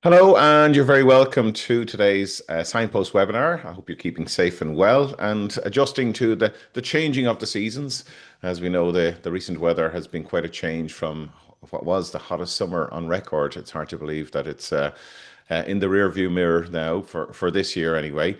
Hello, and you're very welcome to today's Signpost webinar. I hope you're keeping safe and well and adjusting to the changing of the seasons. As we know, the recent weather has been quite a change from what was the hottest summer on record. It's hard to believe that it's in the rear view mirror now for this year anyway.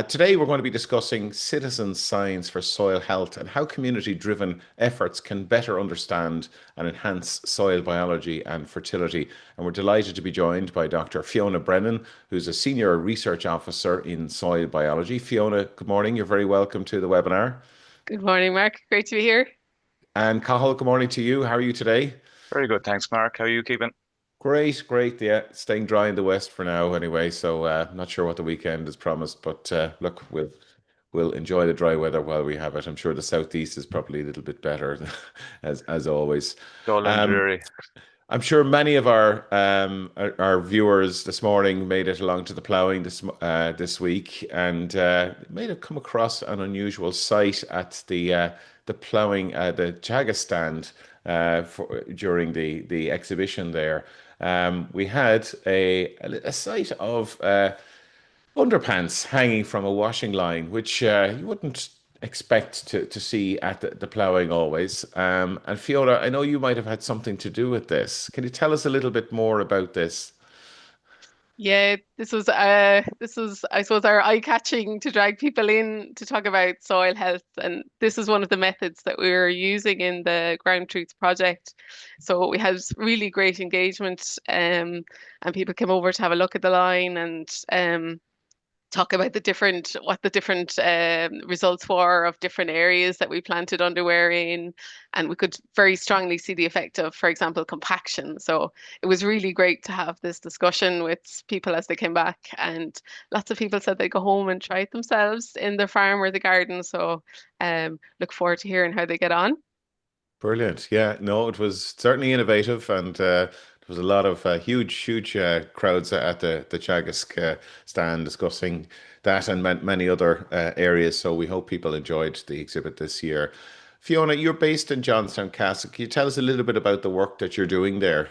Today, we're going to be discussing citizen science for soil health and how community-driven efforts can better understand and enhance soil biology and fertility. And we're delighted to be joined by Dr. Fiona Brennan, who's a Senior Research Officer in Soil Biology. Fiona, good morning. You're very welcome to the webinar. Good morning, Mark. Great to be here. And Cathal, good morning to you. How are you today? Very good, thanks, Mark. How are you keeping? Great, great. Yeah, staying dry in the west for now anyway. So not sure what the weekend is promised, but look, we'll enjoy the dry weather while we have it. I'm sure the southeast is probably a little bit better as always. Dull and Um, dreary. I'm sure many of our viewers this morning made it along to the ploughing this week, and may have come across an unusual sight at the ploughing the Teagasc stand during the exhibition there. We had a sight of underpants hanging from a washing line, which you wouldn't expect to see at the ploughing always. And Fiona, I know you might have had something to do with this. Can you tell us a little bit more about this? Yeah, this was I suppose our eye-catching to drag people in to talk about soil health, and this is one of the methods that we were using in the Ground Truth project. So we had really great engagement, and people came over to have a look at the line and talk about what the different results were of different areas that we planted underwear in, and we could very strongly see the effect of, for example, compaction. So it was really great to have this discussion with people as they came back, and lots of people said they go home and try it themselves in their farm or the garden. So look forward to hearing how they get on. Brilliant. Yeah, no, it was certainly innovative, and there was a lot of huge crowds at the Teagasc stand discussing that and many other areas. So we hope people enjoyed the exhibit this year. Fiona, you're based in Johnstown Castle. Can you tell us a little bit about the work that you're doing there?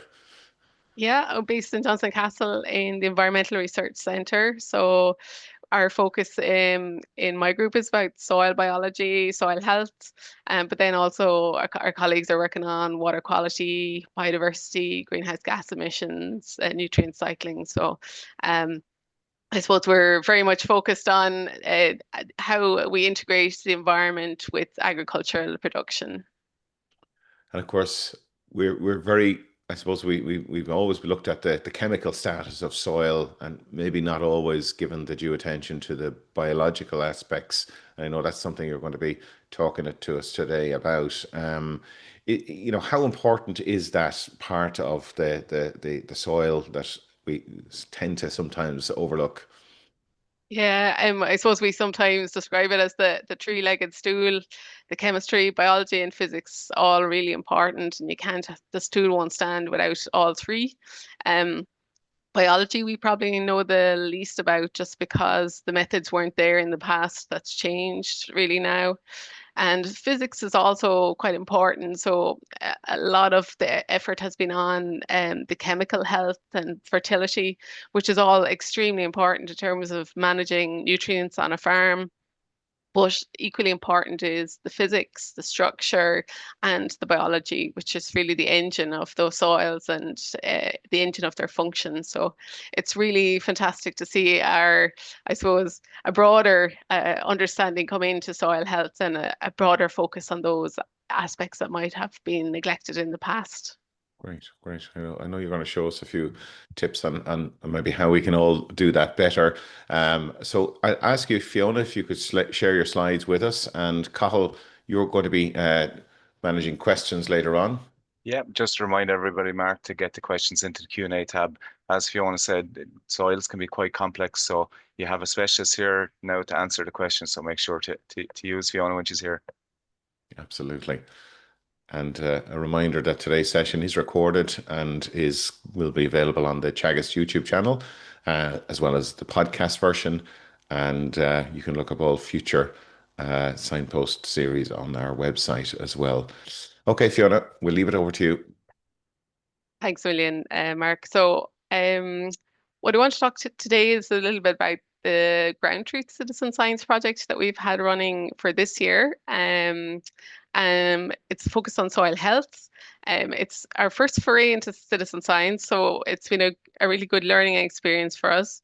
Yeah, I'm based in Johnson Castle in the Environmental Research Centre. So our focus in my group is about soil biology, soil health, but then also our colleagues are working on water quality, biodiversity, greenhouse gas emissions, nutrient cycling. So um, I suppose we're very much focused on how we integrate the environment with agricultural production. And of course, we're very, I suppose we've always looked at the chemical status of soil and maybe not always given the due attention to the biological aspects. I know that's something you're going to be talking to us today about. How important is that part of the soil that we tend to sometimes overlook? Yeah, I suppose we sometimes describe it as the three-legged stool, the chemistry, biology, and physics all really important, and you can't the stool won't stand without all three. Um, Biology we probably know the least about just because the methods weren't there in the past. That's changed really now. And physics is also quite important. So a lot of the effort has been on the chemical health and fertility, which is all extremely important in terms of managing nutrients on a farm. But equally important is the physics, the structure, and the biology, which is really the engine of those soils and the engine of their function. So it's really fantastic to see I suppose, a broader understanding come into soil health and a broader focus on those aspects that might have been neglected in the past. Great, great. I know you're going to show us a few tips on maybe how we can all do that better. So I ask you, Fiona, if you could share your slides with us, and Cathal, you're going to be managing questions later on. Yeah, just to remind everybody, Mark, to get the questions into the Q&A tab. As Fiona said, soils can be quite complex, so you have a specialist here now to answer the questions, so make sure to use Fiona when she's here. Absolutely. And a reminder that today's session is recorded and is will be available on the Teagasc YouTube channel, as well as the podcast version. And you can look up all future signpost series on our website as well. Okay, Fiona, we'll leave it over to you. Thanks a million, Mark. So What I want to talk to today is a little bit about the Ground Truth Citizen Science project that we've had running for this year. It's focused on soil health. It's our first foray into citizen science, so it's been a really good learning experience for us.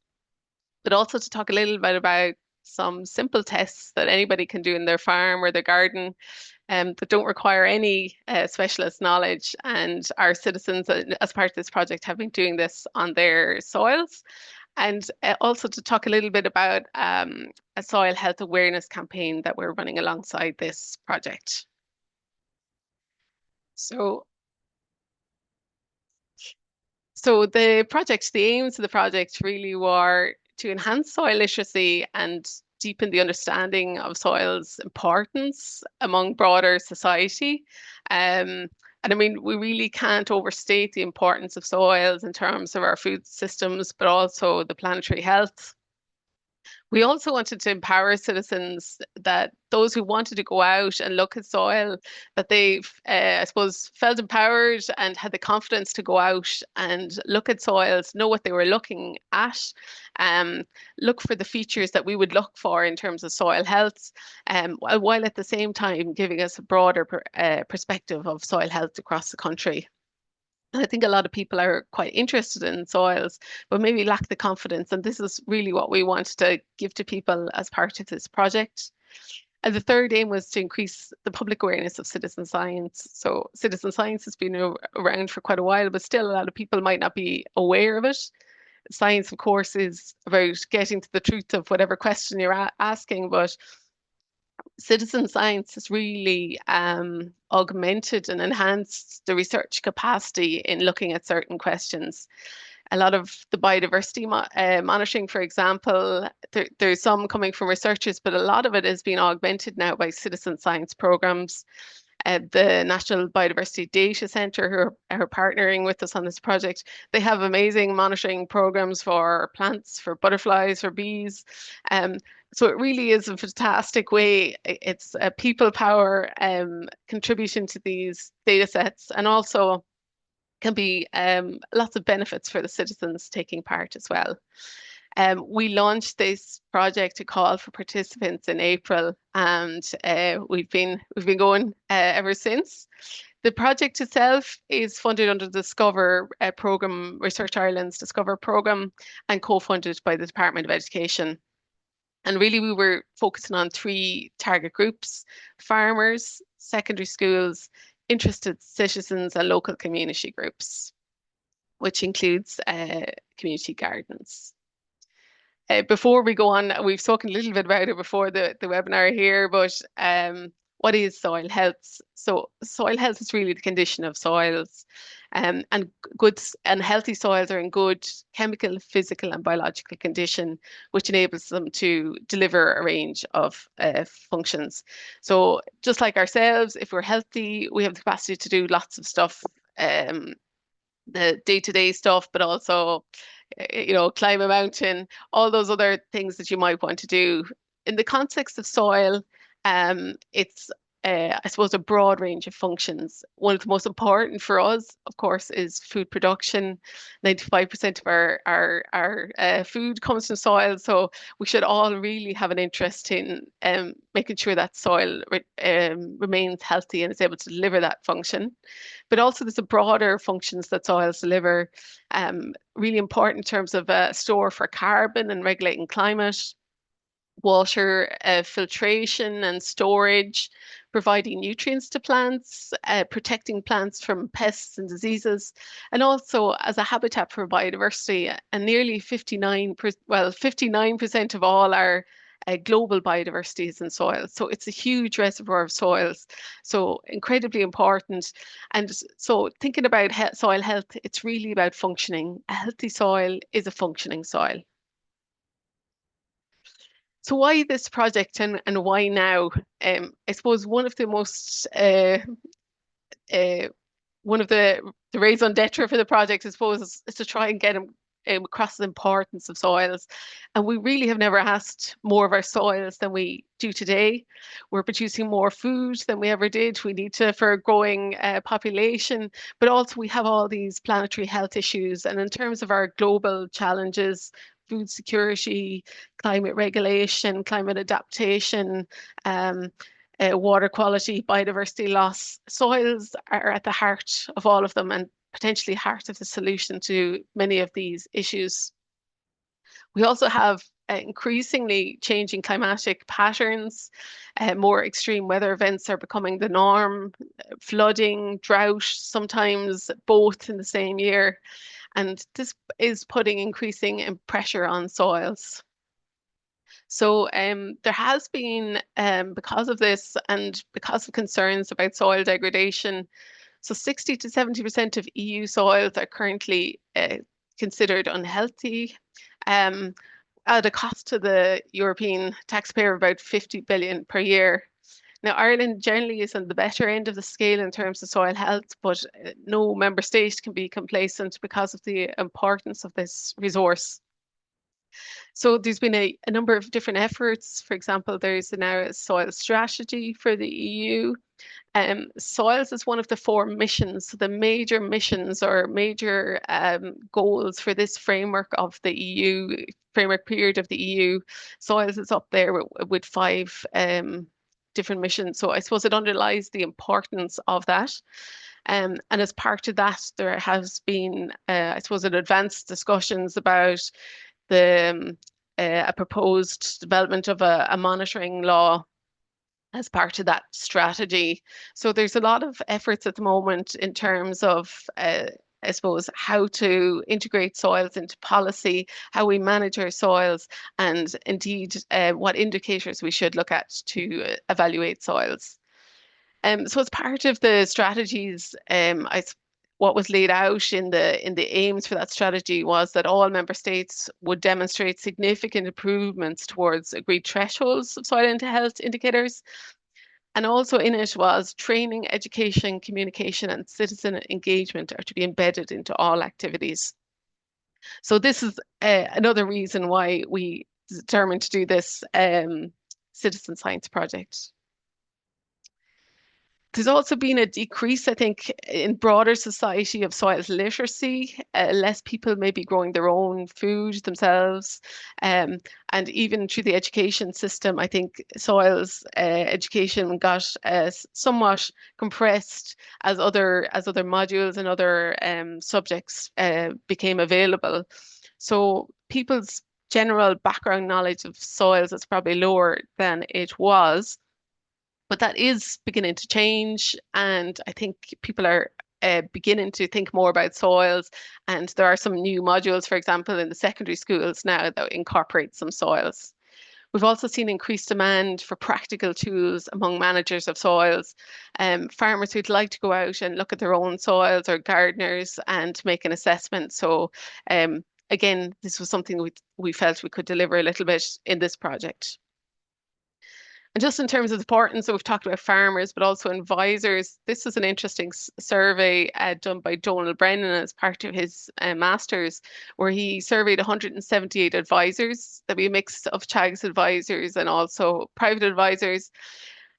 But also to talk a little bit about some simple tests that anybody can do in their farm or their garden that don't require any specialist knowledge. And our citizens, as part of this project, have been doing this on their soils. And also to talk a little bit about a soil health awareness campaign that we're running alongside this project. So the aims of the project really were to enhance soil literacy and deepen the understanding of soil's importance among broader society. And I mean, we really can't overstate the importance of soils in terms of our food systems, but also the planetary health. We also wanted to empower citizens, that those who wanted to go out and look at soil, that they, I suppose, felt empowered and had the confidence to go out and look at soils, know what they were looking at, look for the features that we would look for in terms of soil health, while at the same time giving us a broader perspective of soil health across the country. And I think a lot of people are quite interested in soils, but maybe lack the confidence. And this is really what we want to give to people as part of this project. And the third aim was to increase the public awareness of citizen science. So citizen science has been around for quite a while, but still a lot of people might not be aware of it. Science, of course, is about getting to the truth of whatever question you're asking, but citizen science has really augmented and enhanced the research capacity in looking at certain questions. A lot of the biodiversity monitoring, for example, there's some coming from researchers, but a lot of it is being augmented now by citizen science programs. The National Biodiversity Data Centre, who are partnering with us on this project, they have amazing monitoring programs for plants, for butterflies, for bees. So it really is a fantastic way. It's a people power contribution to these data sets, and also can be lots of benefits for the citizens taking part as well. We launched this project to call for participants in April, and we've been going ever since. The project itself is funded under the Discover program, Research Ireland's Discover program, and co-funded by the Department of Education. And really, we were focusing on 3 target groups: farmers, secondary schools, interested citizens, and local community groups, which includes community gardens. Before we go on, we've spoken a little bit about it before the webinar here, but what is soil health? So soil health is really the condition of soils, and good and healthy soils are in good chemical, physical, and biological condition, which enables them to deliver a range of functions. So just like ourselves, if we're healthy, we have the capacity to do lots of stuff, the day-to-day stuff, but also climb a mountain, all those other things that you might want to do. In the context of soil, it's, I suppose, a broad range of functions. One of the most important for us, of course, is food production. 95% of our food comes from soil, so we should all really have an interest in making sure that soil remains healthy and is able to deliver that function. But also there's a broader functions that soils deliver, really important in terms of store for carbon and regulating climate, water filtration and storage, providing nutrients to plants, protecting plants from pests and diseases, and also as a habitat for biodiversity. And nearly 59% of all our global biodiversity is in soils. So it's a huge reservoir of soils. So incredibly important. And so thinking about soil health, it's really about functioning. A healthy soil is a functioning soil. So why this project, and why now? I suppose one of the most one of the raison d'etre for the project, I suppose, is to try and across the importance of soils. And we really have never asked more of our soils than we do today. We're producing more food than we ever did. We need to for a growing population, but also we have all these planetary health issues. And in terms of our global challenges, food security, climate regulation, climate adaptation, water quality, biodiversity loss, soils are at the heart of all of them and potentially heart of the solution to many of these issues. We also have increasingly changing climatic patterns. More extreme weather events are becoming the norm, flooding, drought, sometimes both in the same year. And this is putting increasing pressure on soils. So there has been, because of this and because of concerns about soil degradation, so 60 to 70% of EU soils are currently considered unhealthy, at a cost to the European taxpayer of about 50 billion per year. Now, Ireland generally is on the better end of the scale in terms of soil health, but no member state can be complacent because of the importance of this resource. So there's been a number of different efforts. For example, there's now a soil strategy for the EU. Soils is one of the 4 missions, so the major missions or major goals for this framework of the EU, framework period of the EU. Soils is up there with 5 different missions. So I suppose it underlies the importance of that. And as part of that, there has been, I suppose, advanced discussions about a proposed development of a monitoring law as part of that strategy. So there's a lot of efforts at the moment in terms of, I suppose, how to integrate soils into policy, how we manage our soils, and indeed what indicators we should look at to evaluate soils. So as part of the strategies, what was laid out in the aims for that strategy was that all member states would demonstrate significant improvements towards agreed thresholds of soil health indicators. And also in it was training, education, communication, and citizen engagement are to be embedded into all activities. So this is another reason why we determined to do this citizen science project. There's also been a decrease, I think, in broader society of soils literacy. Less people may be growing their own food themselves. And even through the education system, I think soils education got somewhat compressed as other modules and other subjects became available. So people's general background knowledge of soils is probably lower than it was. But that is beginning to change, and I think people are beginning to think more about soils. And there are some new modules, for example, in the secondary schools now that incorporate some soils. We've also seen increased demand for practical tools among managers of soils, farmers who'd like to go out and look at their own soils, or gardeners, and make an assessment. So again, this was something we felt we could deliver a little bit in this project. And just in terms of the importance, so we've talked about farmers, but also advisors. This is an interesting survey done by Donald Brennan as part of his master's, where he surveyed 178 advisors. There'll be a mix of Teagasc advisors and also private advisors.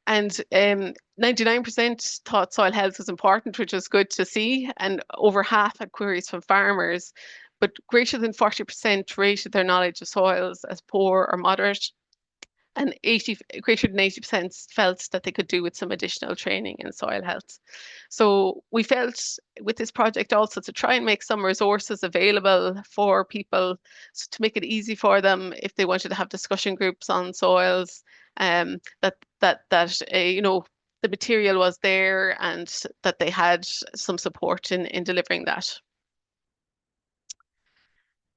And 99% thought soil health was important, which was good to see. And over half had queries from farmers, but greater than 40% rated their knowledge of soils as poor or moderate. And greater than 80% felt that they could do with some additional training in soil health. So we felt with this project also to try and make some resources available for people, to make it easy for them if they wanted to have discussion groups on soils, that you know, the material was there and that they had some support in delivering that.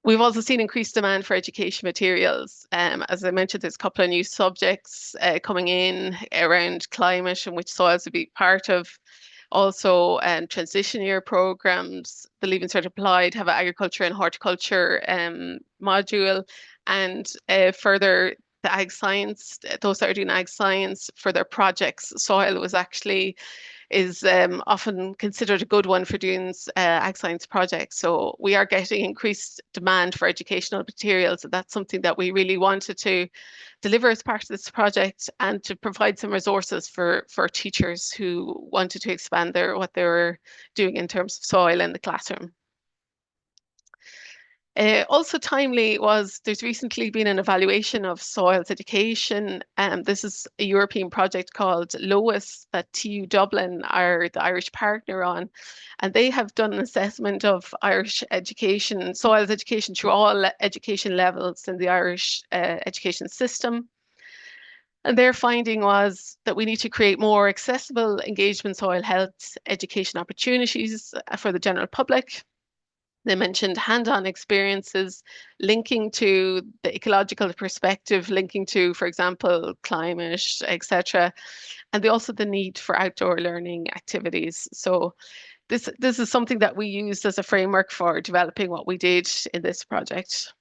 We've also seen increased demand for education materials. As I mentioned, there's a couple of new subjects coming in around climate, and which soils would be part of. Also, transition year programs. The Leaving Cert Applied have an agriculture and horticulture module, and further the ag science. Those that are doing ag science for their projects, soil was actually is often considered a good one for doing ag science projects. So we are getting increased demand for educational materials. And that's something that we really wanted to deliver as part of this project, and to provide some resources for teachers who wanted to expand what they were doing in terms of soil in the classroom. Also timely was there's recently been an evaluation of soils education. This is a European project called LOIS that TU Dublin are the Irish partner on. And they have done an assessment of Irish education, soils education through all education levels in the Irish education system. And their finding was that we need to create more accessible engagement soil health education opportunities for the general public. They mentioned hand-on experiences linking to the ecological perspective, linking to, for example, climate, etc. And also the need for outdoor learning activities. So this is something that we used as a framework for developing what we did in this project.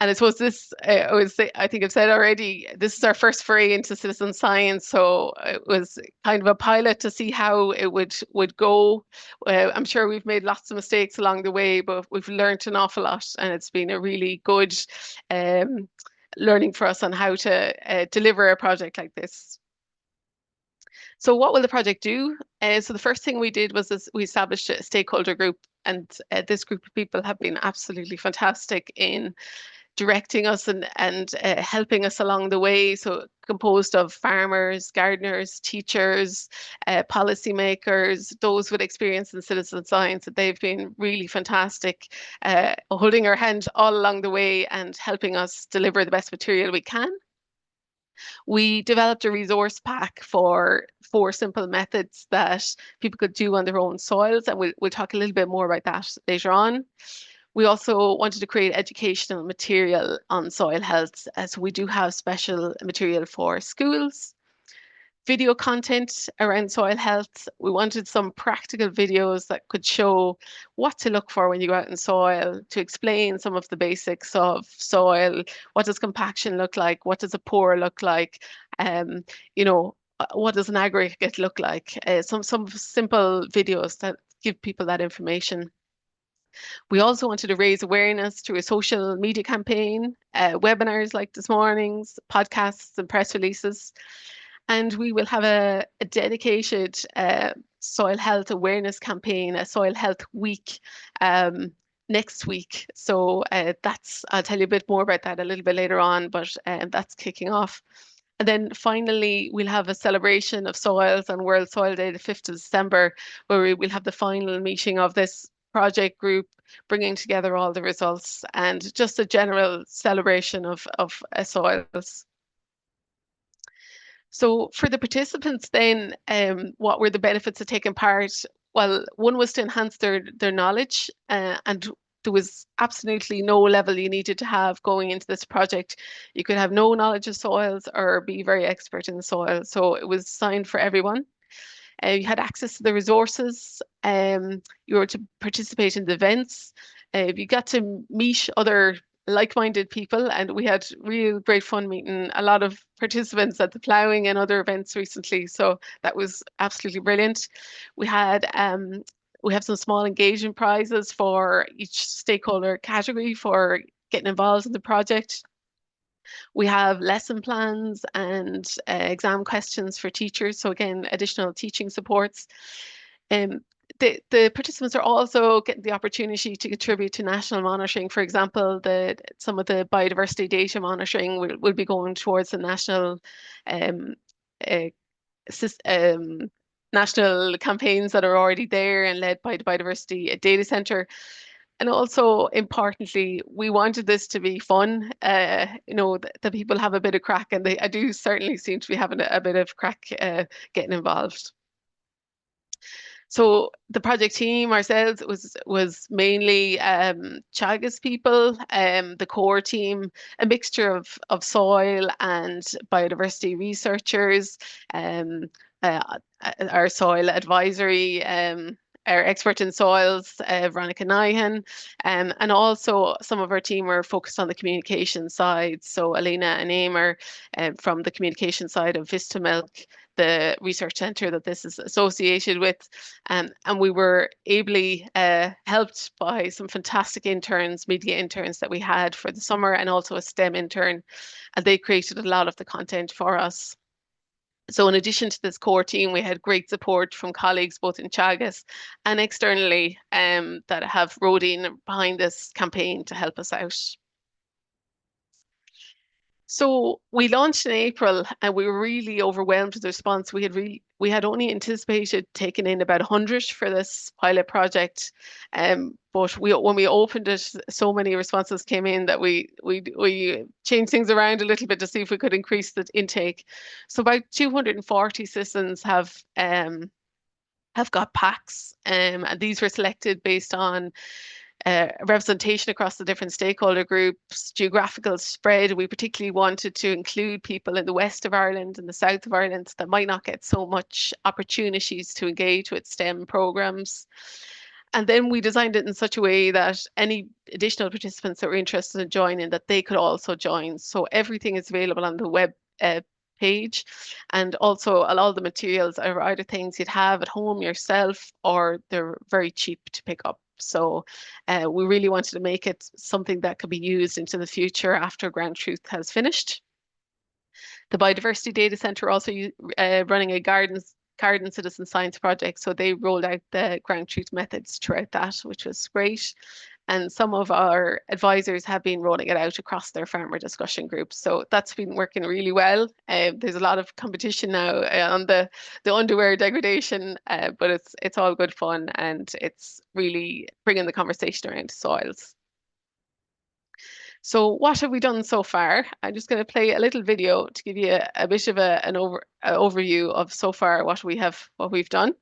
And I suppose this, I think I've said already, this is our first foray into citizen science. So it was kind of a pilot to see how it would go. I'm sure we've made lots of mistakes along the way, but we've learned an awful lot, and it's been a really good learning for us on how to deliver a project like this. So what will the project do? So the first thing we did was we established a stakeholder group, and this group of people have been absolutely fantastic in directing us and helping us along the way. So composed of farmers, gardeners, teachers, policymakers, those with experience in citizen science. They've been really fantastic, holding our hand all along the way and helping us deliver the best material we can. We developed a resource pack for 4 simple methods that people could do on their own soils, and we'll talk a little bit more about that later on. We also wanted to create educational material on soil health, as we do have special material for schools. Video content around soil health. We wanted some practical videos that could show what to look for when you go out in soil, to explain some of the basics of soil. What does compaction look like? What does a pore look like? What does an aggregate look like? Some simple videos that give people that information. We also wanted to raise awareness through a social media campaign, webinars like this morning's, podcasts and press releases. And we will have a dedicated soil health awareness campaign, a soil health week next week. So I'll tell you a bit more about that a little bit later on, but that's kicking off. And then finally, we'll have a celebration of soils on World Soil Day, the 5th of December, where we will have the final meeting of this project group, bringing together all the results and just a general celebration of soils. So for the participants then, what were the benefits of taking part? Well, one was to enhance their knowledge, and there was absolutely no level you needed to have going into this project. You could have no knowledge of soils or be very expert in the soil. So it was designed for everyone. You had access to the resources. You were to participate in the events. You got to meet other like-minded people, and we had real great fun meeting a lot of participants at the ploughing and other events recently. So that was absolutely brilliant. We have some small engagement prizes for each stakeholder category for getting involved in the project. We have lesson plans and exam questions for teachers. So again, additional teaching supports. The participants are also getting the opportunity to contribute to national monitoring. For example, some of the biodiversity data monitoring will be going towards the national national campaigns that are already there and led by the Biodiversity Data Centre. And also, importantly, we wanted this to be fun. The people have a bit of crack, and I do certainly seem to be having a bit of crack getting involved. So the project team ourselves was mainly Teagasc people, the core team, a mixture of soil and biodiversity researchers, our soil advisory, our expert in soils, Veronica Nyhan, and also some of our team are focused on the communication side. So Elena and Emer from the communication side of Vista Milk, the research centre that this is associated with. And we were ably helped by some fantastic interns, media interns that we had for the summer, and also a STEM intern, and they created a lot of the content for us. So in addition to this core team, we had great support from colleagues both in Teagasc and externally that have rowed in behind this campaign to help us out. So we launched in April, and we were really overwhelmed with the response. We had only anticipated taking in about 100 for this pilot project, but when we opened it, so many responses came in that we changed things around a little bit to see if we could increase the intake. So about 240 citizens have got packs, and these were selected based on representation across the different stakeholder groups, geographical spread. We particularly wanted to include people in the west of Ireland and the south of Ireland that might not get so much opportunities to engage with STEM programs. And then we designed it in such a way that any additional participants that were interested in joining, that they could also join. So everything is available on the web page, and also all the materials are either things you'd have at home yourself, or they're very cheap to pick up. So we really wanted to make it something that could be used into the future after Ground Truth has finished. The Biodiversity Data Centre also running a garden citizen science project, so they rolled out the Ground Truth methods throughout that, which was great. And some of our advisors have been rolling it out across their farmer discussion groups. So that's been working really well. There's a lot of competition now on the underwear degradation, but it's all good fun, and it's really bringing the conversation around soils. So what have we done so far? I'm just going to play a little video to give you a bit of an overview of so far what we've done.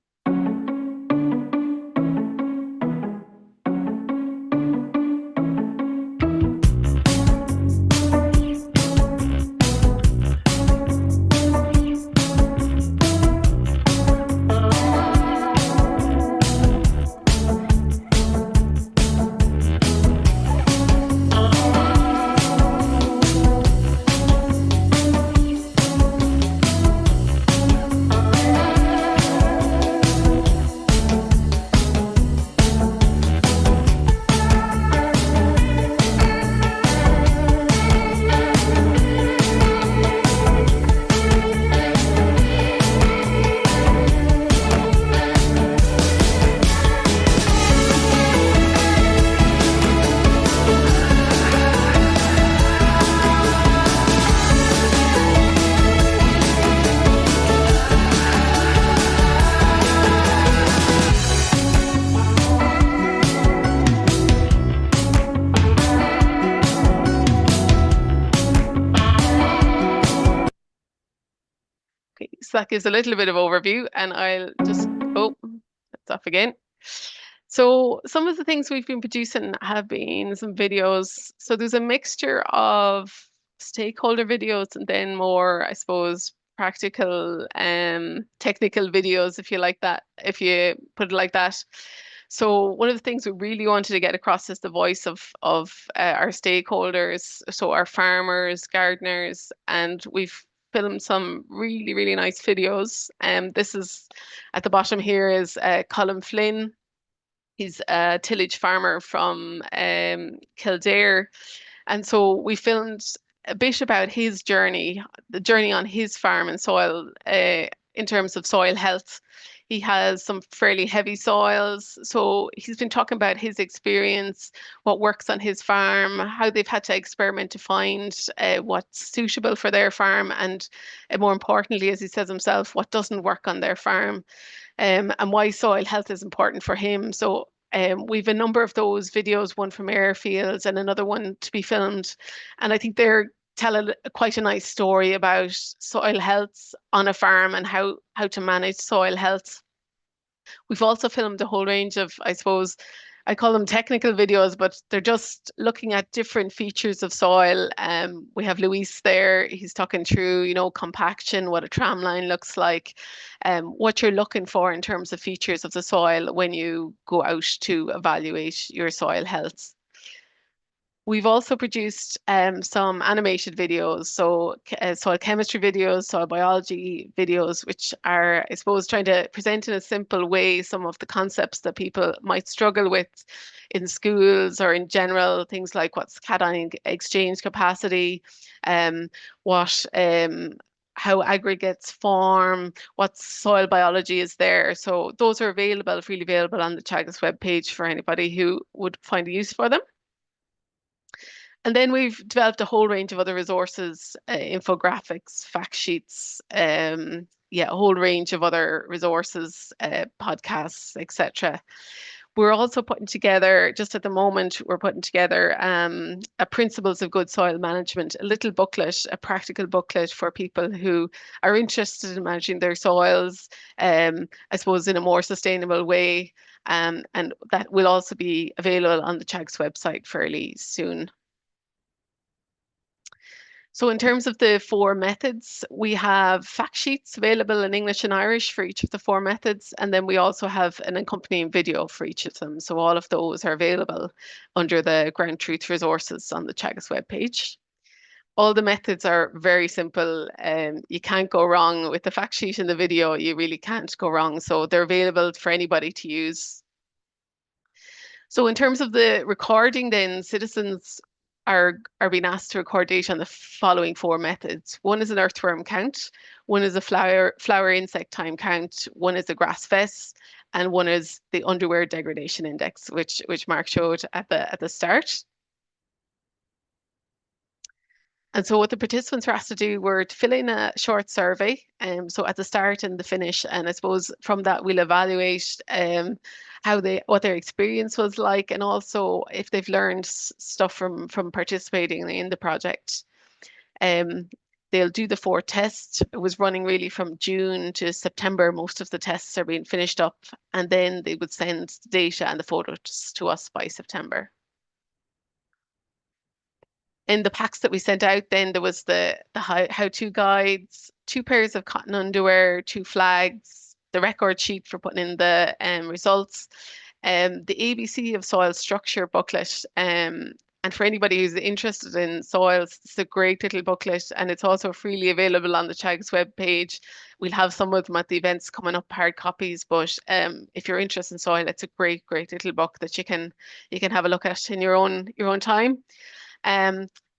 So that gives a little bit of overview, and I'll just, that's off again. So some of the things we've been producing have been some videos. So there's a mixture of stakeholder videos and then more, I suppose, practical technical videos, if you like that, if you put it like that. So one of the things we really wanted to get across is the voice of our stakeholders, so our farmers, gardeners, and we've filmed some really, really nice videos. This is at the bottom here is Colin Flynn. He's a tillage farmer from Kildare. And so we filmed a bit about his journey, the journey on his farm and soil in terms of soil health. He has some fairly heavy soils. So he's been talking about his experience, what works on his farm, how they've had to experiment to find what's suitable for their farm, and more importantly, as he says himself, what doesn't work on their farm, and why soil health is important for him. So we've a number of those videos, one from airfields and another one to be filmed. And I think they're tell quite a nice story about soil health on a farm and how to manage soil health. We've also filmed a whole range of, I suppose, I call them technical videos, but they're just looking at different features of soil. We have Luis there. He's talking through, you know, compaction, what a tram line looks like, what you're looking for in terms of features of the soil when you go out to evaluate your soil health. We've also produced some animated videos, so soil chemistry videos, soil biology videos, which are, I suppose, trying to present in a simple way some of the concepts that people might struggle with in schools or in general, things like what's cation exchange capacity, what how aggregates form, what soil biology is there. So those are available, freely available on the Teagasc webpage for anybody who would find a use for them. And then we've developed a whole range of other resources, infographics, fact sheets, yeah, a whole range of other resources, podcasts, etc. We're also putting together, just at the moment, we're putting together a Principles of Good Soil Management, a little booklet, a practical booklet for people who are interested in managing their soils, I suppose, in a more sustainable way. And that will also be available on the Teagasc website fairly soon. So in terms of the 4 methods, we have fact sheets available in English and Irish for each of the 4 methods, and then we also have an accompanying video for each of them. So all of those are available under the Ground Truth resources on the Teagasc webpage. All the methods are very simple. You can't go wrong with the fact sheet and the video. You really can't go wrong. So they're available for anybody to use. So in terms of the recording, then citizens are being asked to record data on the following 4 methods. One is an earthworm count, one is a flower insect time count, one is a grass fess, and one is the underwear degradation index, which Mark showed at the start. And so what the participants were asked to do were to fill in a short survey, so at the start and the finish, and I suppose from that we'll evaluate what their experience was like, and also if they've learned stuff from participating in the project. They'll do the 4 tests. It was running really from June to September. Most of the tests are being finished up, and then they would send the data and the photos to us by September. In the packs that we sent out, then there was the how-to guides, 2 pairs of cotton underwear, 2 flags, the record sheet for putting in the results, the ABC of soil structure booklet. And for anybody who's interested in soils, it's a great little booklet, and it's also freely available on the Teagasc webpage. We'll have some of them at the events coming up, hard copies, but if you're interested in soil, it's a great little book that you can have a look at in your own time.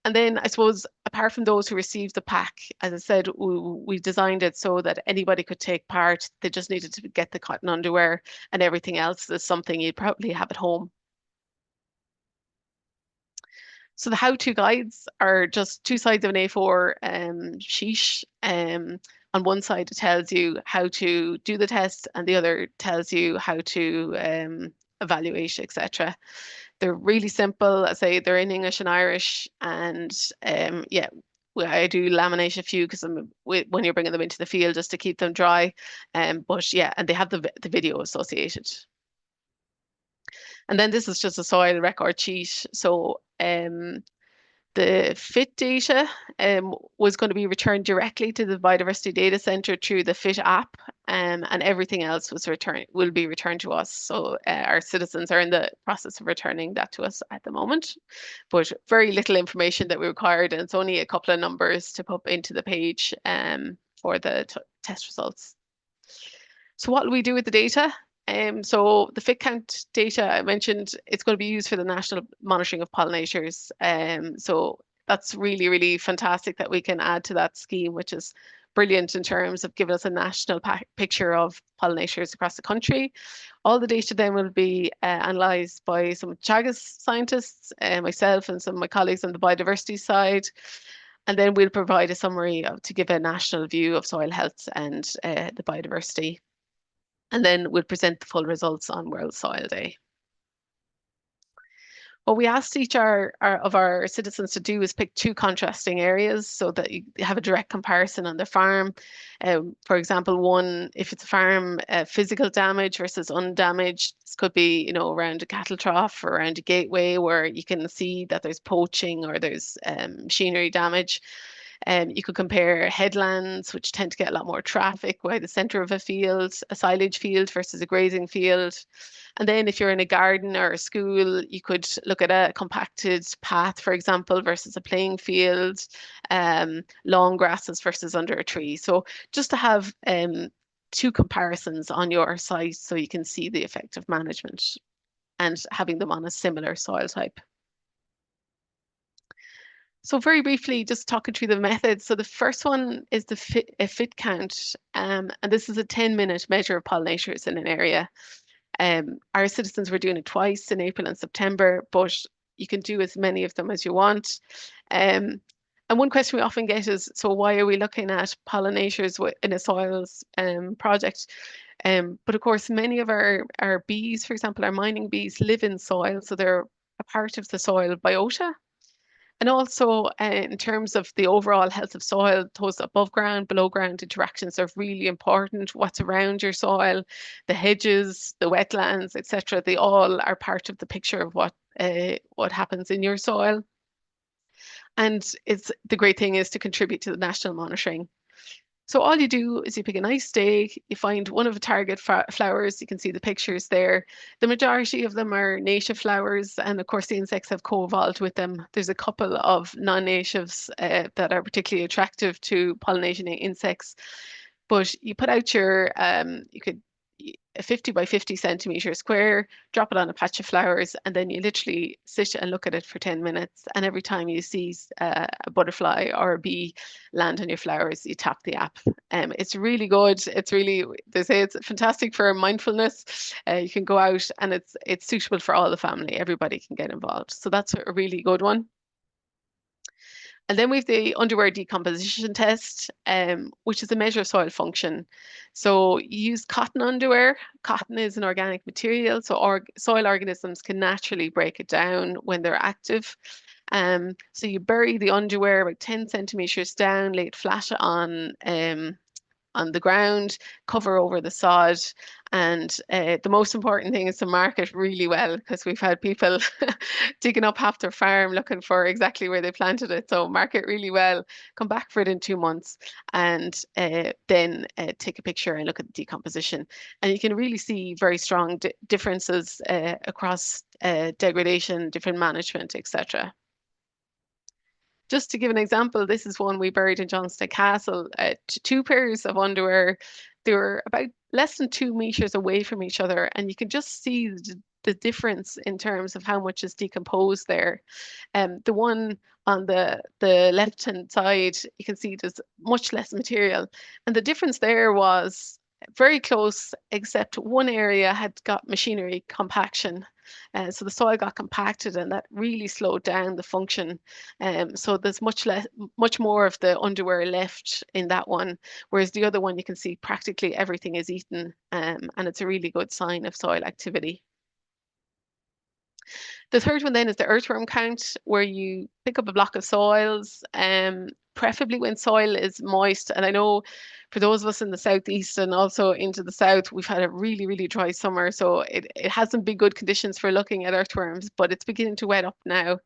And then I suppose, apart from those who received the pack, as I said, we designed it so that anybody could take part. They just needed to get the cotton underwear, and everything else is something you'd probably have at home. So the how-to guides are just 2 sides of an A4 sheet. On one side, it tells you how to do the test, and the other tells you how to evaluate, etc. They're really simple. I say they're in English and Irish, and yeah, I do laminate a few because when you're bringing them into the field just to keep them dry. But yeah, and they have the video associated. And then this is just a soil record sheet. So the FIT data was going to be returned directly to the Biodiversity Data Centre through the FIT app, and everything else will be returned to us. So our citizens are in the process of returning that to us at the moment, but very little information that we required, and it's only a couple of numbers to put into the page for the test results. So what will we do with the data? So the FIT count data I mentioned, it's going to be used for the national monitoring of pollinators. So that's really fantastic that we can add to that scheme, which is brilliant in terms of giving us a national picture of pollinators across the country. All the data then will be analysed by some Teagasc scientists, myself and some of my colleagues on the biodiversity side. And then we'll provide a summary to give a national view of soil health and the biodiversity. And then we'll present the full results on World Soil Day. What we asked each of our citizens to do is pick 2 contrasting areas so that you have a direct comparison on the farm. For example, one, if it's a farm, physical damage versus undamaged. This could be, around a cattle trough or around a gateway where you can see that there's poaching or there's machinery damage. You could compare headlands, which tend to get a lot more traffic, by the centre of a field, a silage field versus a grazing field. And then if you're in a garden or a school, you could look at a compacted path, for example, versus a playing field, long grasses versus under a tree. So just to have two comparisons on your site so you can see the effective management and having them on a similar soil type. So very briefly, just talking through the methods. So the first one is the fit count, and this is a 10-minute measure of pollinators in an area. Our citizens were doing it twice in April and September, but you can do as many of them as you want. And one question we often get is, so why are we looking at pollinators in a soils project? But of course, many of our bees, for example, our mining bees, live in soil, so they're a part of the soil biota. And also in terms of the overall health of soil, those above ground, below ground interactions are really important. What's around your soil, the hedges, the wetlands, etc. They all are part of the picture of what happens in your soil. And the great thing is to contribute to the national monitoring. So all you do is you pick a nice day, you find one of the target flowers, you can see the pictures there. The majority of them are native flowers, and of course the insects have co-evolved with them. There's a couple of non-natives that are particularly attractive to pollination insects. But you put out your, a 50 by 50 centimeter square, drop it on a patch of flowers, and then you literally sit and look at it for 10 minutes. And every time you see a butterfly or a bee land on your flowers, you tap the app. It's really good. It's really, they say it's fantastic for mindfulness. You can go out and it's suitable for all the family. Everybody can get involved. So that's a really good one. And then we have the underwear decomposition test, which is a measure of soil function. So you use cotton underwear. Cotton is an organic material, so soil organisms can naturally break it down when they're active. So you bury the underwear about 10 centimeters down, lay it flat on the ground, cover over the sod. And the most important thing is to mark it really well, because we've had people digging up half their farm looking for exactly where they planted it. So mark it really well, come back for it in 2 months, and then take a picture and look at the decomposition. And you can really see very strong differences across degradation, different management, etc. Just to give an example, this is one we buried in Johnston Castle. 2 pairs of underwear. They were about less than 2 meters away from each other, and you can just see the difference in terms of how much is decomposed there. The one on the left-hand side, you can see there's much less material, and the difference there was very close, except one area had got machinery compaction. So the soil got compacted, and that really slowed down the function. So there's much more of the underwear left in that one, whereas the other one you can see practically everything is eaten, and it's a really good sign of soil activity. The third one then is the earthworm count, where you pick up a block of soils, preferably when soil is moist. And I know for those of us in the southeast and also into the south, we've had a really, really dry summer. So it hasn't been good conditions for looking at earthworms, but it's beginning to wet up now.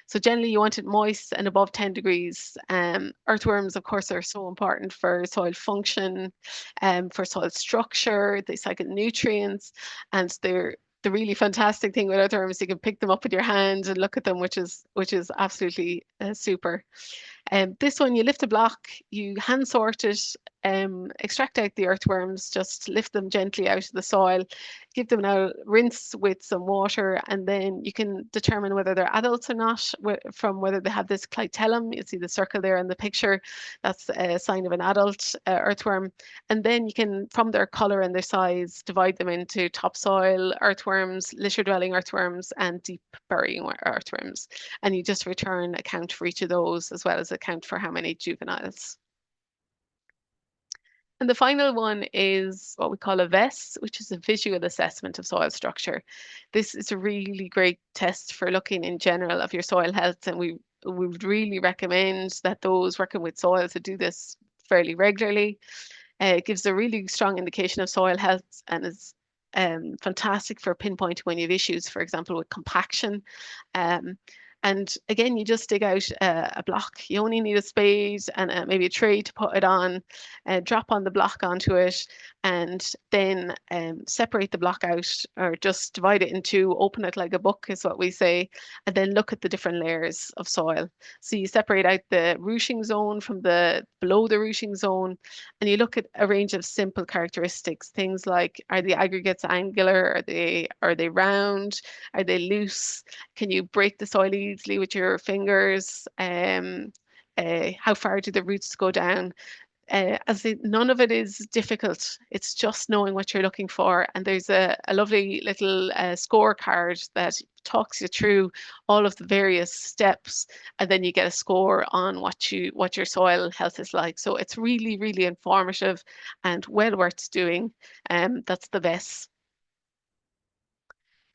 So generally you want it moist and above 10 degrees. Earthworms, of course, are so important for soil function, for soil structure. They cycle nutrients, and the really fantastic thing with earthworms, you can pick them up with your hand and look at them, which is absolutely super. This one, you lift a block, you hand sort it, extract out the earthworms, just lift them gently out of the soil, give them a rinse with some water, and then you can determine whether they're adults or not from whether they have this clitellum. You see the circle there in the picture. That's a sign of an adult earthworm. And then you can, from their colour and their size, divide them into topsoil earthworms, litter-dwelling earthworms, and deep-burying earthworms. And you just return a count for each of those, as well as a count for how many juveniles. And the final one is what we call a VES, which is a visual assessment of soil structure. This is a really great test for looking in general of your soil health, and we would really recommend that those working with soil to do this fairly regularly. It gives a really strong indication of soil health, and is fantastic for pinpointing when you have issues, for example, with compaction. And again, you just dig out a block. You only need a spade and maybe a tray to put it on, drop on the block onto it, and then separate the block out, or just divide it in two, open it like a book is what we say, and then look at the different layers of soil. So you separate out the rooting zone from the below the rooting zone, and you look at a range of simple characteristics, things like, are the aggregates angular? Are they round? Are they loose? Can you break the soil easily with your fingers? How far do the roots go down? None of it is difficult. It's just knowing what you're looking for. And there's a lovely little scorecard that talks you through all of the various steps, and then you get a score on what your soil health is like. So it's really, really informative and well worth doing. That's the best.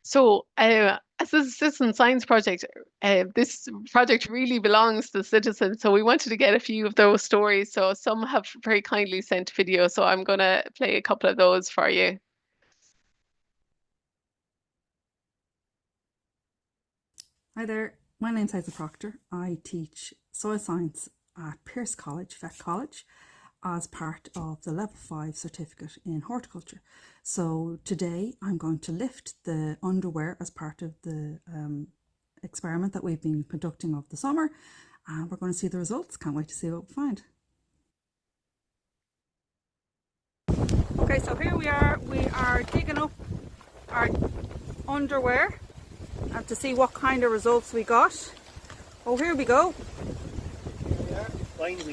So, as a citizen science project, this project really belongs to citizens. So we wanted to get a few of those stories. So some have very kindly sent video. So I'm going to play a couple of those for you. Hi there, my name's Hazel Proctor. I teach soil science at Pearse College, Feck College, as part of the Level 5 certificate in horticulture. So today I'm going to lift the underwear as part of the experiment that we've been conducting over the summer, and we're going to see the results. Can't wait to see what we find. Okay, so here we are digging up our underwear and to see what kind of results we got. Oh, here we go.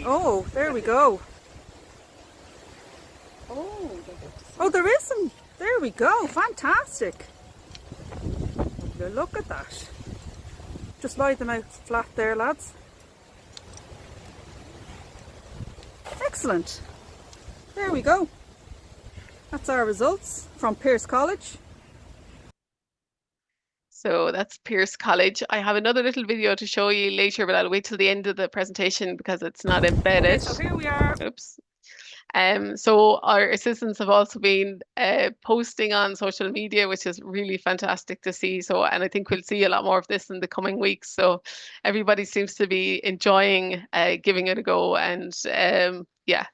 Oh, there we go. Oh, there is some. There we go. Fantastic. Look at that. Just lie them out flat there, lads. Excellent. There we go. That's our results from Pearse College. So that's Pearse College. I have another little video to show you later, but I'll wait till the end of the presentation because it's not embedded. Okay, so here we are. Oops. So our assistants have also been posting on social media, which is really fantastic to see. So, and I think we'll see a lot more of this in the coming weeks. So everybody seems to be enjoying giving it a go, and yeah,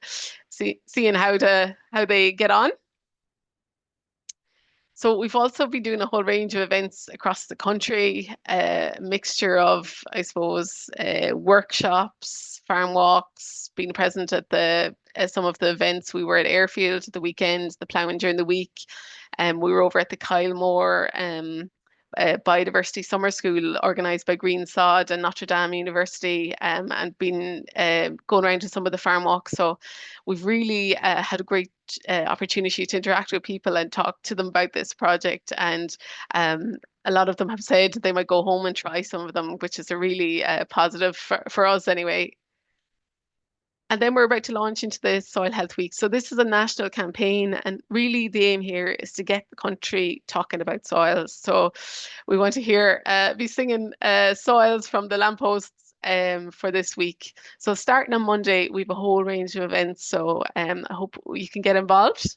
seeing how they get on. So we've also been doing a whole range of events across the country, a mixture of, I suppose, workshops, farm walks, being present at some of the events. We were at Airfield at the weekend, the ploughing during the week, and we were over at the Kylemore biodiversity summer school organised by Green Sod and Notre Dame University, and been going around to some of the farm walks. So we've really had a great opportunity to interact with people and talk to them about this project. And a lot of them have said they might go home and try some of them, which is a really positive for us anyway. And then we're about to launch into the Soil Health Week. So this is a national campaign, and really the aim here is to get the country talking about soils. So we want to be singing soils from the lampposts for this week. So starting on Monday, we have a whole range of events. So I hope you can get involved.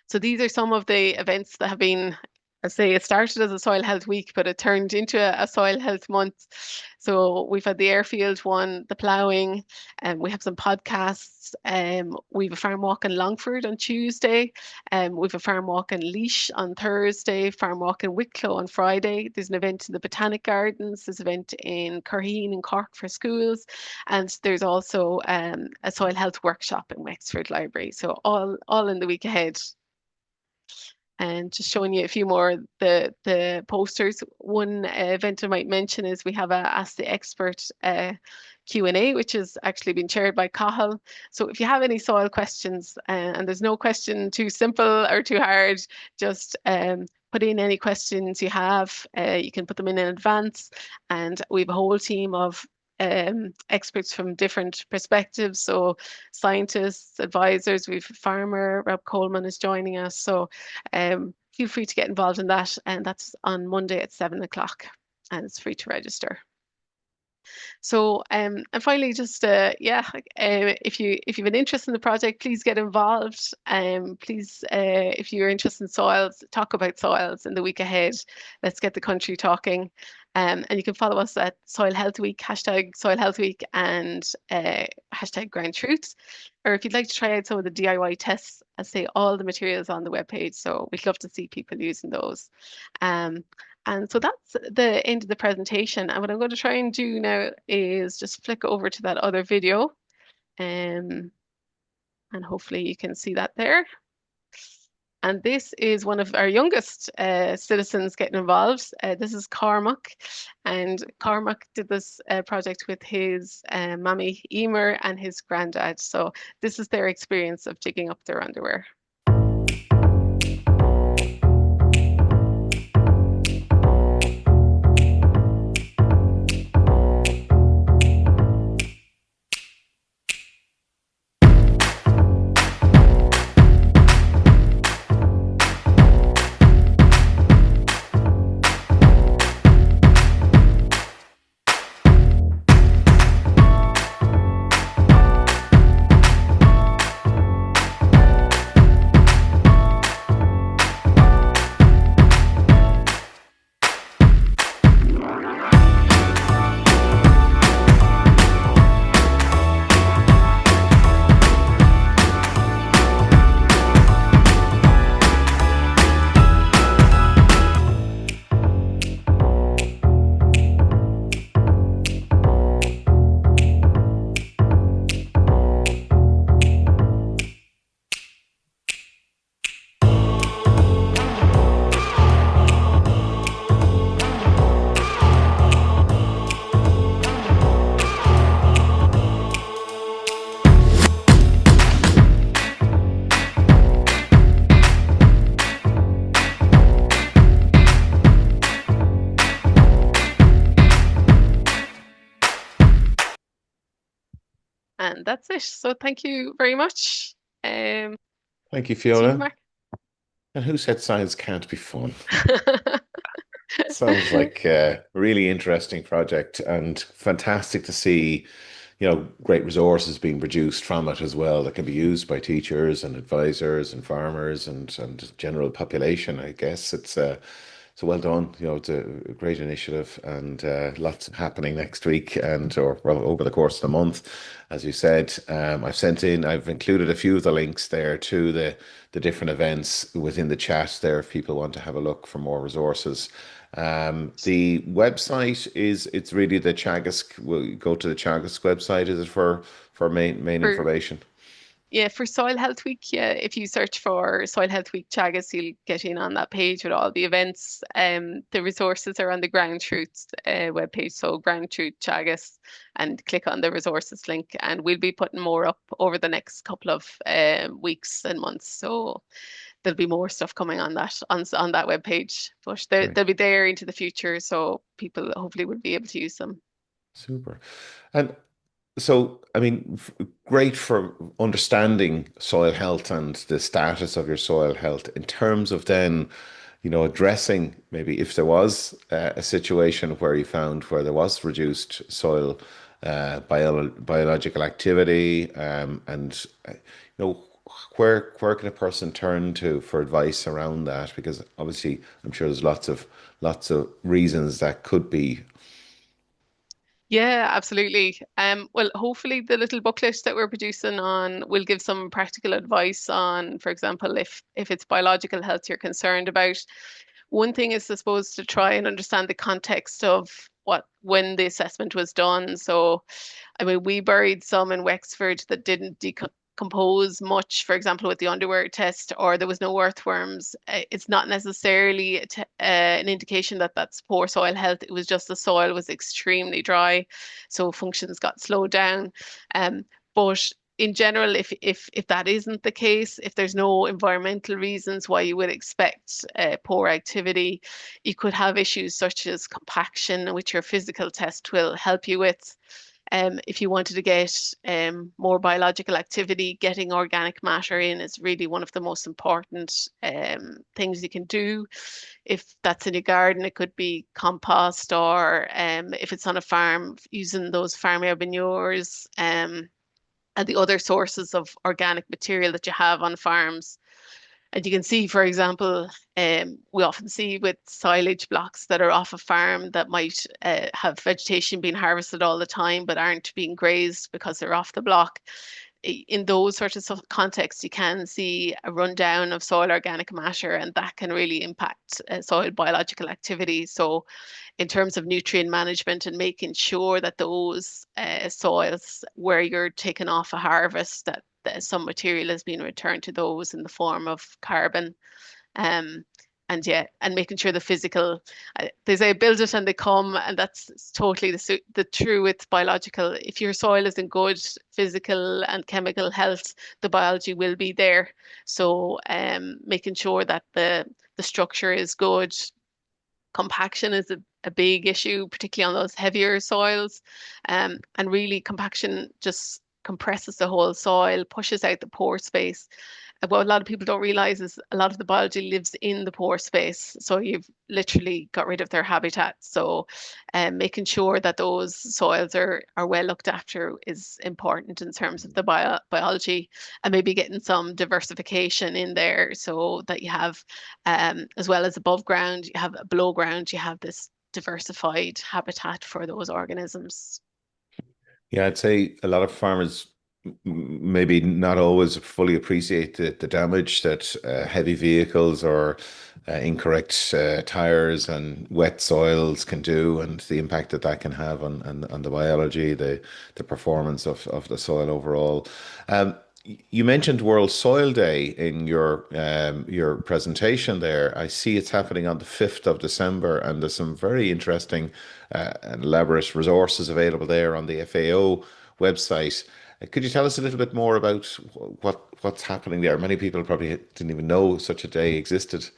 So these are some of the events that have been, I say it started as a Soil Health Week, but it turned into a Soil Health Month. So we've had the Airfield one, the ploughing, and we have some podcasts. We have a farm walk in Longford on Tuesday. We have a farm walk in Laois on Thursday, farm walk in Wicklow on Friday. There's an event in the Botanic Gardens. There's an event in Curreen and Cork for schools. And there's also a soil health workshop in Wexford Library. So all in the week ahead. And just showing you a few more the posters. One event I might mention is we have a Ask the Expert Q&A, which has actually been chaired by Cathal. So if you have any soil questions, and there's no question too simple or too hard, just put in any questions you have. You can put them in advance, and we have a whole team of experts from different perspectives, so scientists, advisors. We've a farmer, Rob Coleman is joining us, so feel free to get involved in that, and that's on Monday at 7 o'clock, and it's free to register. So and finally, just if you have an interest in the project, please get involved. Please, if you're interested in soils, talk about soils in the week ahead. Let's get the country talking. And you can follow us at Soil Health Week, hashtag Soil Health Week, and hashtag Ground Truth. Or if you'd like to try out some of the DIY tests, I say all the materials on the webpage. So we'd love to see people using those. And so that's the end of the presentation. And what I'm going to try and do now is just flick over to that other video. And hopefully you can see that there. And this is one of our youngest citizens getting involved. This is Cormac. And Cormac did this project with his mammy, Emer, and his granddad. So this is their experience of digging up their underwear. And that's it. So thank you very much. Thank you, To you, Fiona. Mark. And who said science can't be fun? Sounds like a really interesting project and fantastic to see, great resources being produced from it as well that can be used by teachers and advisors and farmers and general population. I guess it's so well done. It's a great initiative and lots happening next week or over the course of the month. As you said, I've included a few of the links there to the different events within the chat there if people want to have a look for more resources. The website it's really the Teagasc. We'll go to the Teagasc website. Is it for main information? Yeah, for Soil Health Week, yeah, if you search for Soil Health Week Teagasc, you'll get in on that page with all the events. The resources are on the Ground Truth webpage, so Ground Truth Teagasc, and click on the resources link. And we'll be putting more up over the next couple of weeks and months. So there'll be more stuff coming on that webpage, but they'll be there into the future, so people hopefully will be able to use them. Super. And so, I mean, great for understanding soil health and the status of your soil health in terms of then, addressing maybe if there was a situation where you found where there was reduced soil biological activity, and where can a person turn to for advice around that? Because obviously, I'm sure there's lots of reasons that could be. Yeah, absolutely. Well, hopefully the little booklet that we're producing on will give some practical advice on, for example, if it's biological health you're concerned about. One thing is, I suppose, to try and understand the context of when the assessment was done. So, I mean, we buried some in Wexford that didn't decompose much, for example, with the underwear test, or there was no earthworms. It's not necessarily an indication that that's poor soil health. It was just the soil was extremely dry, so functions got slowed down. But in general, if that isn't the case, if there's no environmental reasons why you would expect poor activity, you could have issues such as compaction, which your physical test will help you with. If you wanted to get more biological activity, getting organic matter in is really one of the most important things you can do. If that's in your garden, it could be compost, or if it's on a farm, using those farmyard manures. And the other sources of organic material that you have on farms. And you can see, for example, we often see with silage blocks that are off a farm that might have vegetation being harvested all the time but aren't being grazed because they're off the block. In those sorts of contexts, you can see a rundown of soil organic matter, and that can really impact soil biological activity. So in terms of nutrient management and making sure that those soils where you're taking off a harvest, that some material is being returned to those in the form of carbon. And yeah, and making sure the physical, they say build it and they come, and that's totally the true with biological. If your soil is in good physical and chemical health, the biology will be there. So making sure that the structure is good. Compaction is a big issue, particularly on those heavier soils. And really compaction just compresses the whole soil, pushes out the pore space. And what a lot of people don't realize is a lot of the biology lives in the pore space. So you've literally got rid of their habitat. So making sure that those soils are well looked after is important in terms of the biology, and maybe getting some diversification in there so that you have, as well as above ground, you have below ground, you have this diversified habitat for those organisms. Yeah, I'd say a lot of farmers maybe not always fully appreciate the damage that heavy vehicles or incorrect tires and wet soils can do, and the impact that that can have on the biology, the performance of the soil overall. You mentioned World Soil Day in your presentation there. I see it's happening on the 5th of December, and there's some very interesting and elaborate resources available there on the FAO website. Could you tell us a little bit more about what's happening there? Many people probably didn't even know such a day existed.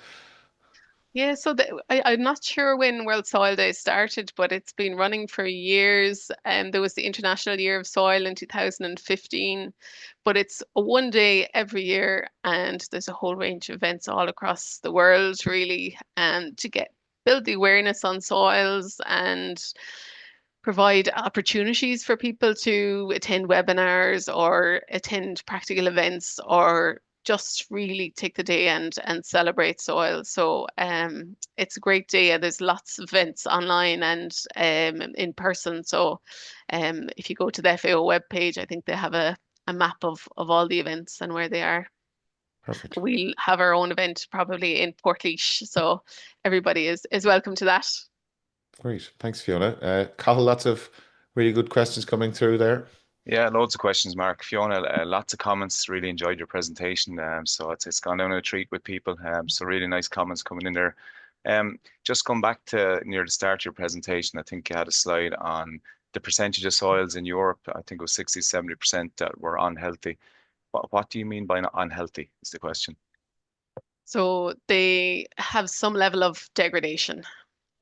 Yeah, so I'm not sure when World Soil Day started, but it's been running for years. And there was the International Year of Soil in 2015, but it's a one day every year, and there's a whole range of events all across the world, really, and to build the awareness on soils and provide opportunities for people to attend webinars or attend practical events, or just really take the day and celebrate soil. So it's a great day, and there's lots of events online and in person. So if you go to the FAO webpage, I think they have a map of all the events and where they are. Perfect. We'll have our own event probably in Portlaoise, so everybody is welcome to that. Great. Thanks, Fiona. Cathal, lots of really good questions coming through there. Yeah, loads of questions, Mark. Fiona, lots of comments. Really enjoyed your presentation. So it's gone down a treat with people. So really nice comments coming in there. Just come back to near the start of your presentation. I think you had a slide on the percentage of soils in Europe. I think it was 60, 70% that were unhealthy. What do you mean by unhealthy is the question. So they have some level of degradation.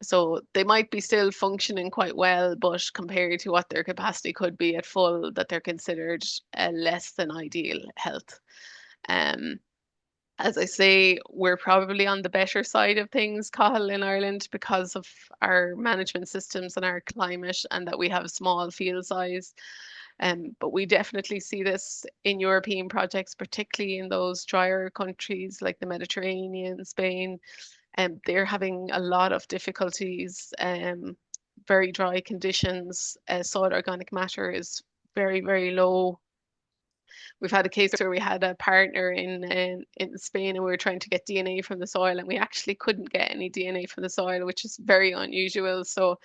So they might be still functioning quite well, but compared to what their capacity could be at full, that they're considered less than ideal health. As I say, we're probably on the better side of things, Cathal, in Ireland because of our management systems and our climate, and that we have small field size. But we definitely see this in European projects, particularly in those drier countries like the Mediterranean, Spain. And they're having a lot of difficulties, very dry conditions. Soil organic matter is very, very low. We've had a case where we had a partner in Spain, and we were trying to get DNA from the soil, and we actually couldn't get any DNA from the soil, which is very unusual. So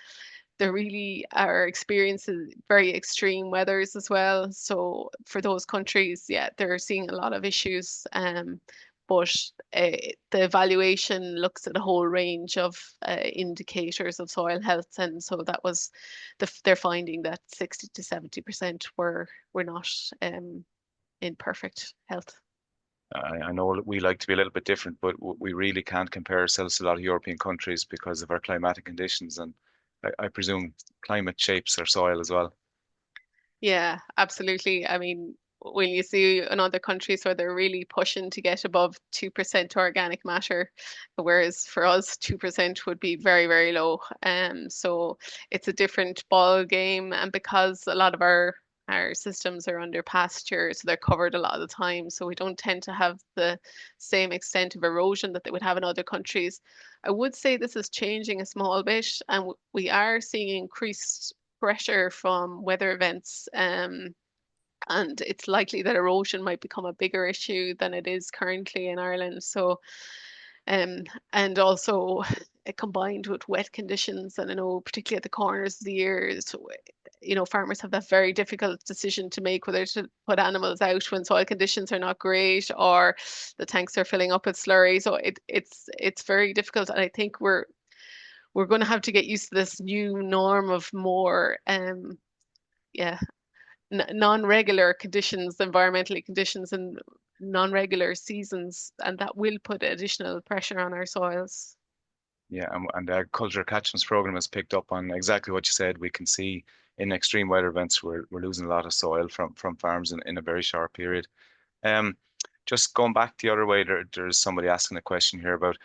there really are experiencing very extreme weathers as well. So for those countries, yeah, they're seeing a lot of issues. But the evaluation looks at a whole range of indicators of soil health, and so that was they're finding that 60 to 70% were not in perfect health. I know we like to be a little bit different, but we really can't compare ourselves to a lot of European countries because of our climatic conditions, and I presume climate shapes our soil as well. Yeah, absolutely. I mean, when you see in other countries where they're really pushing to get above 2% organic matter, whereas for us 2% would be very, very low. So it's a different ball game, and because a lot of our our systems are under pasture, so they're covered a lot of the time. So we don't tend to have the same extent of erosion that they would have in other countries. I would say this is changing a small bit, and we are seeing increased pressure from weather events. And it's likely that erosion might become a bigger issue than it is currently in Ireland. So, and also combined with wet conditions, and I know particularly at the corners of the year, so, farmers have that very difficult decision to make whether to put animals out when soil conditions are not great or the tanks are filling up with slurry. So it's very difficult, and I think we're going to have to get used to this new norm of more yeah non-regular conditions, environmentally conditions, and non-regular seasons, and that will put additional pressure on our soils. Yeah, and the agriculture catchments program has picked up on exactly what you said. We can see in extreme weather events we're losing a lot of soil from farms in a very short period. Just going back the other way, there's somebody asking a question here about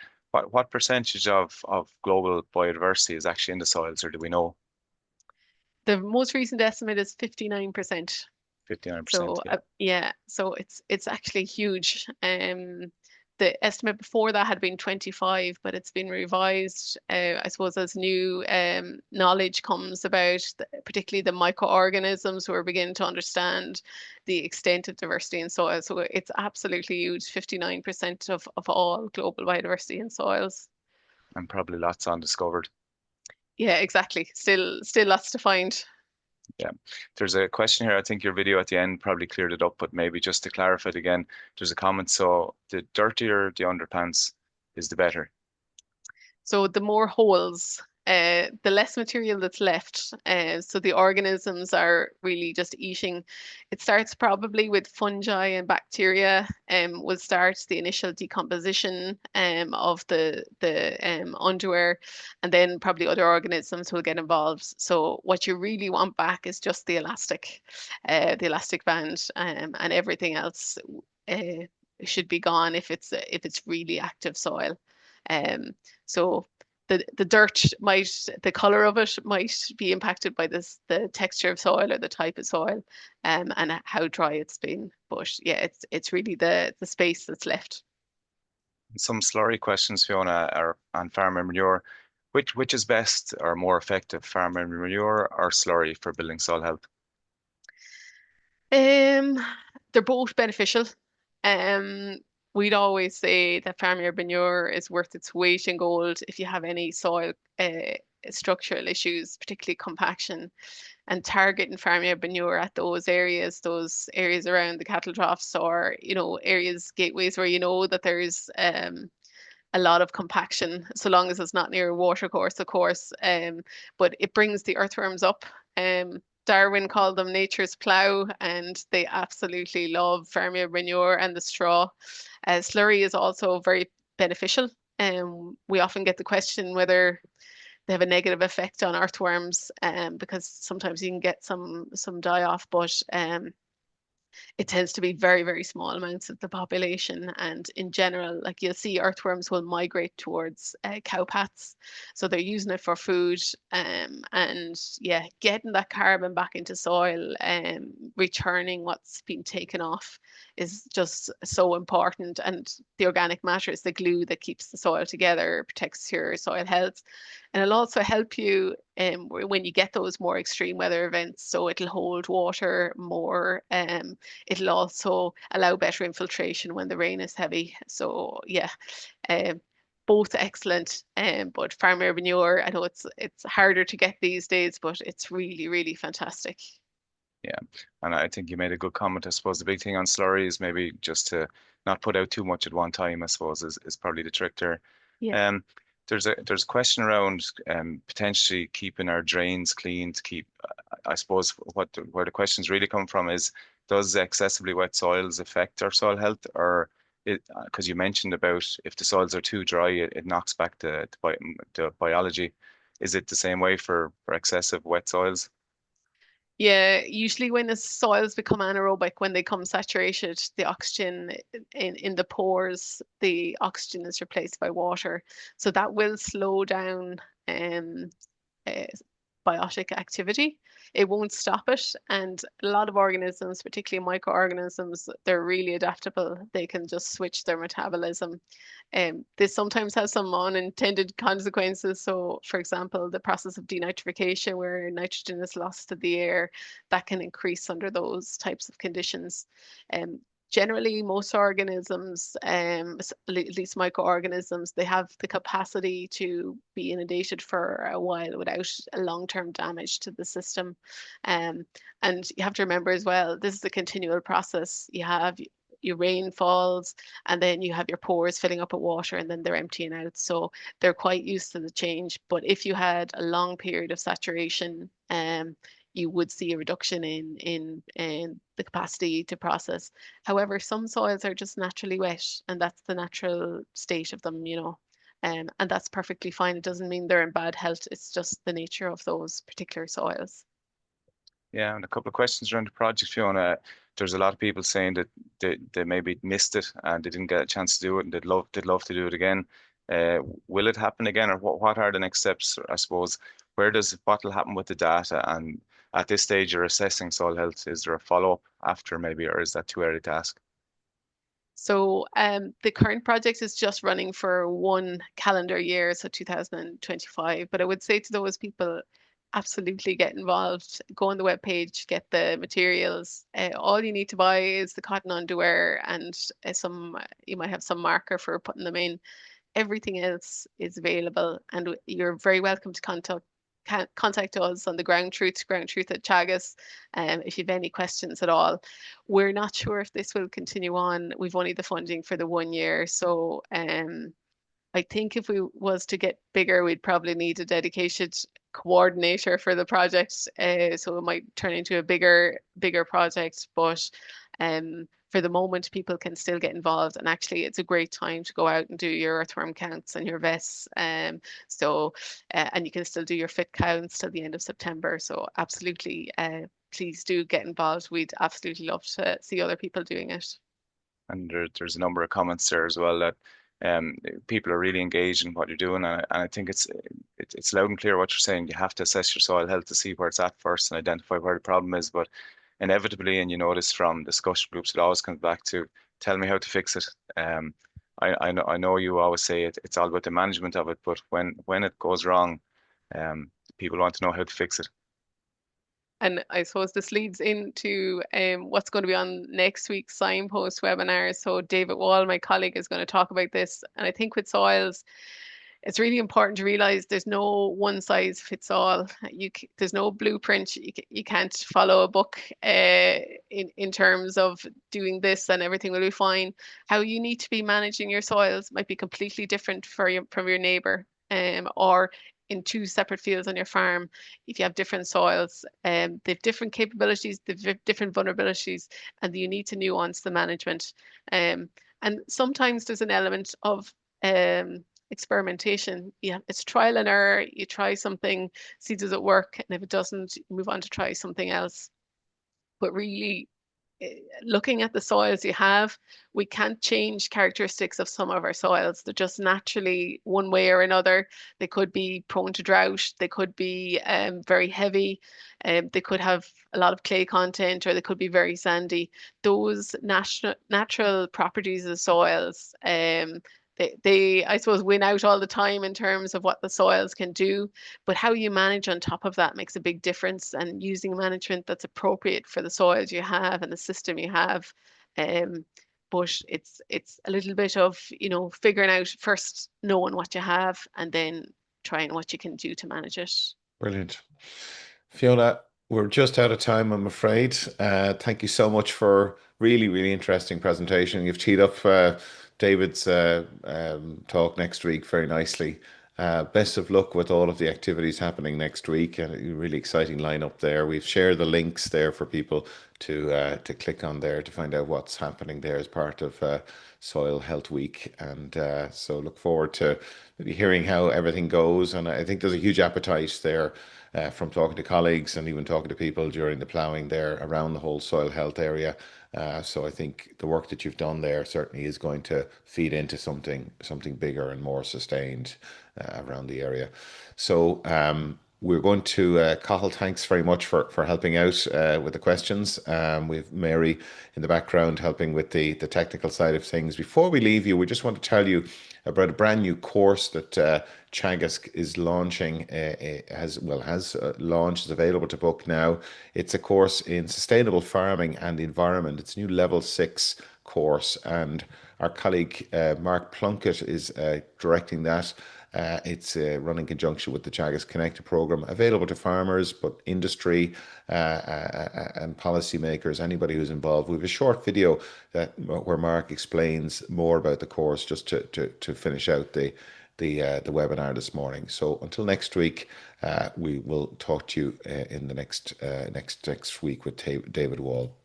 what percentage of global biodiversity is actually in the soils, or do we know? The most recent estimate is 59%. 59%. So Yeah. so it's actually huge. The estimate before that had been 25, but it's been revised, I suppose, as new knowledge comes about, particularly the microorganisms who are beginning to understand the extent of diversity in soil. So it's absolutely huge, 59% of all global biodiversity in soils. And probably lots undiscovered. Yeah, exactly. Still lots to find. Yeah, there's a question here. I think your video at the end probably cleared it up, but maybe just to clarify it again, there's a comment. So the dirtier the underpants is the better. So the more holes, the less material that's left. So the organisms are really just eating. It starts probably with fungi and bacteria, will start the initial decomposition of the underwear, and then probably other organisms will get involved. So what you really want back is just the elastic band, and everything else should be gone if it's really active soil. So the dirt the color of it might be impacted by the texture of soil or the type of soil, and how dry it's been. But yeah, it's really the space that's left. Some slurry questions, Fiona, are on farm manure. Which is best or more effective, farm manure or slurry for building soil health? They're both beneficial. Um, we'd always say that farmyard manure is worth its weight in gold if you have any soil structural issues, particularly compaction, and targeting farmyard manure at those areas around the cattle troughs, or areas, gateways where that there's a lot of compaction, so long as it's not near a water course, of course. But it brings the earthworms up. Darwin called them nature's plough, and they absolutely love farmyard manure and the straw. Slurry is also very beneficial. We often get the question whether they have a negative effect on earthworms, because sometimes you can get some die off, but it tends to be very, very small amounts of the population. And in general, like, you'll see earthworms will migrate towards cowpats. So they're using it for food. And yeah, getting that carbon back into soil and returning what's been taken off is just so important. And the organic matter is the glue that keeps the soil together, protects your soil health. And it'll also help you when you get those more extreme weather events. So it'll hold water more. It'll also allow better infiltration when the rain is heavy. So yeah, both excellent. But farmyard manure, I know it's harder to get these days, but it's really, really fantastic. Yeah, and I think you made a good comment. I suppose the big thing on slurry is maybe just to not put out too much at one time, I suppose, is probably the trick there. Yeah. There's a question around potentially keeping our drains clean to keep. I suppose where the questions really come from is, does excessively wet soils affect our soil health, or because you mentioned about if the soils are too dry, it knocks back the biology. Is it the same way for excessive wet soils? Yeah, usually when the soils become anaerobic, when they become saturated, the oxygen in the pores, the oxygen is replaced by water. So that will slow down biotic activity. It won't stop it. And a lot of organisms, particularly microorganisms, they're really adaptable. They can just switch their metabolism. This sometimes has some unintended consequences. So, for example, the process of denitrification, where nitrogen is lost to the air, that can increase under those types of conditions. Generally, most organisms, at least microorganisms, they have the capacity to be inundated for a while without a long-term damage to the system. And you have to remember as well, this is a continual process. You have your rain falls, and then you have your pores filling up with water, and then they're emptying out. So they're quite used to the change. But if you had a long period of saturation, you would see a reduction in the capacity to process. However, some soils are just naturally wet, and that's the natural state of them, and that's perfectly fine. It doesn't mean they're in bad health. It's just the nature of those particular soils. Yeah, and a couple of questions around the project, Fiona. There's a lot of people saying that they maybe missed it and they didn't get a chance to do it, and they'd love to do it again. Will it happen again, or what are the next steps? I suppose what will happen with the data? And at this stage, you're assessing soil health. Is there a follow-up after maybe, or is that too early to ask? So the current project is just running for one calendar year, so 2025. But I would say to those people, absolutely get involved. Go on the webpage, get the materials. All you need to buy is the cotton underwear and you might have some marker for putting them in. Everything else is available, and you're very welcome to contact us on the ground truth at Teagasc, if you have any questions at all. We're not sure if this will continue on. We've only the funding for the 1 year, so I think if we was to get bigger, we'd probably need a dedicated coordinator for the project, so it might turn into a bigger project. But for the moment, people can still get involved, and actually it's a great time to go out and do your earthworm counts and your vests. And you can still do your fit counts till the end of September. So absolutely, please do get involved. We'd absolutely love to see other people doing it. And there's a number of comments there as well that people are really engaged in what you're doing, and I think it's loud and clear what you're saying. You have to assess your soil health to see where it's at first and identify where the problem is. But inevitably, and you know this from discussion groups, it always comes back to tell me how to fix it. I know you always say it's all about the management of it, but when it goes wrong, people want to know how to fix it. And I suppose this leads into what's going to be on next week's Signpost webinar. So David Wall, my colleague, is going to talk about this. And I think with soils, it's really important to realize there's no one size fits all. There's no blueprint. You can't follow a book in terms of doing this and everything will be fine. How you need to be managing your soils might be completely different from your neighbor, or in two separate fields on your farm. If you have different soils, they have different capabilities, they have different vulnerabilities, and you need to nuance the management. And sometimes there's an element of experimentation. Yeah, it's trial and error. You try something, see does it work, and if it doesn't, you move on to try something else. But really, looking at the soils you have, we can't change characteristics of some of our soils. They're just naturally one way or another. They could be prone to drought, they could be very heavy, they could have a lot of clay content, or they could be very sandy. Those natural properties of soils, they I suppose win out all the time in terms of what the soils can do, but how you manage on top of that makes a big difference, and using management that's appropriate for the soils you have and the system you have. But it's a little bit of figuring out first, knowing what you have, and then trying what you can do to manage it. Brilliant. Fiona, we're just out of time, I'm afraid. Thank you so much for really, really interesting presentation. You've teed up David's talk next week very nicely. Best of luck with all of the activities happening next week, and a really exciting lineup there. We've shared the links there for people to click on there to find out what's happening there as part of Soil Health Week. And so look forward to hearing how everything goes. And I think there's a huge appetite there from talking to colleagues and even talking to people during the ploughing there around the whole soil health area. So I think the work that you've done there certainly is going to feed into something bigger and more sustained around the area. So we're going to, Cathal, thanks very much for helping out with the questions. We have Mary in the background helping with the technical side of things. Before we leave you, we just want to tell you about a brand new course that Teagasc is launching, has launched, is available to book now. It's a course in sustainable farming and the environment. It's a new level 6 course, and our colleague Mark Plunkett is directing that. It's run in conjunction with the Teagasc Connected program, available to farmers, but industry and policymakers, anybody who's involved. We have a short video where Mark explains more about the course, just to finish out the webinar this morning. So until next week, we will talk to you in the next week with David Wall.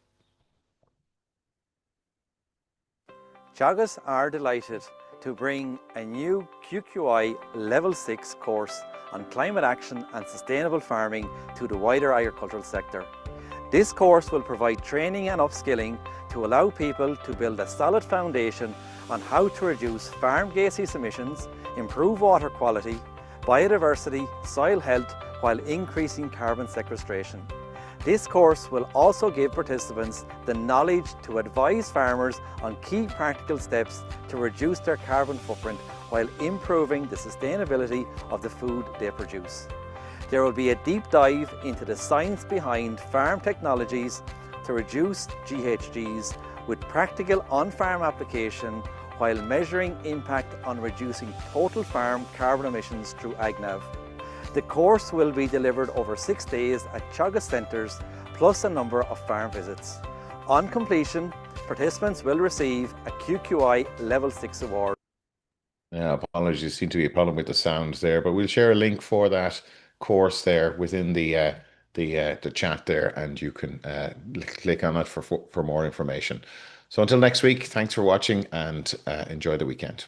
Teagasc are delighted to bring a new QQI Level 6 course on climate action and sustainable farming to the wider agricultural sector. This course will provide training and upskilling to allow people to build a solid foundation on how to reduce farm gaseous emissions, improve water quality, biodiversity, soil health, while increasing carbon sequestration. This course will also give participants the knowledge to advise farmers on key practical steps to reduce their carbon footprint while improving the sustainability of the food they produce. There will be a deep dive into the science behind farm technologies to reduce GHGs with practical on-farm application while measuring impact on reducing total farm carbon emissions through AgNav. The course will be delivered over 6 days at Teagasc centres, plus a number of farm visits. On completion, participants will receive a QQI Level 6 award. Yeah, apologies, seem to be a problem with the sound there, but we'll share a link for that course there within the chat there, and you can click on it for more information. So until next week, thanks for watching, and enjoy the weekend.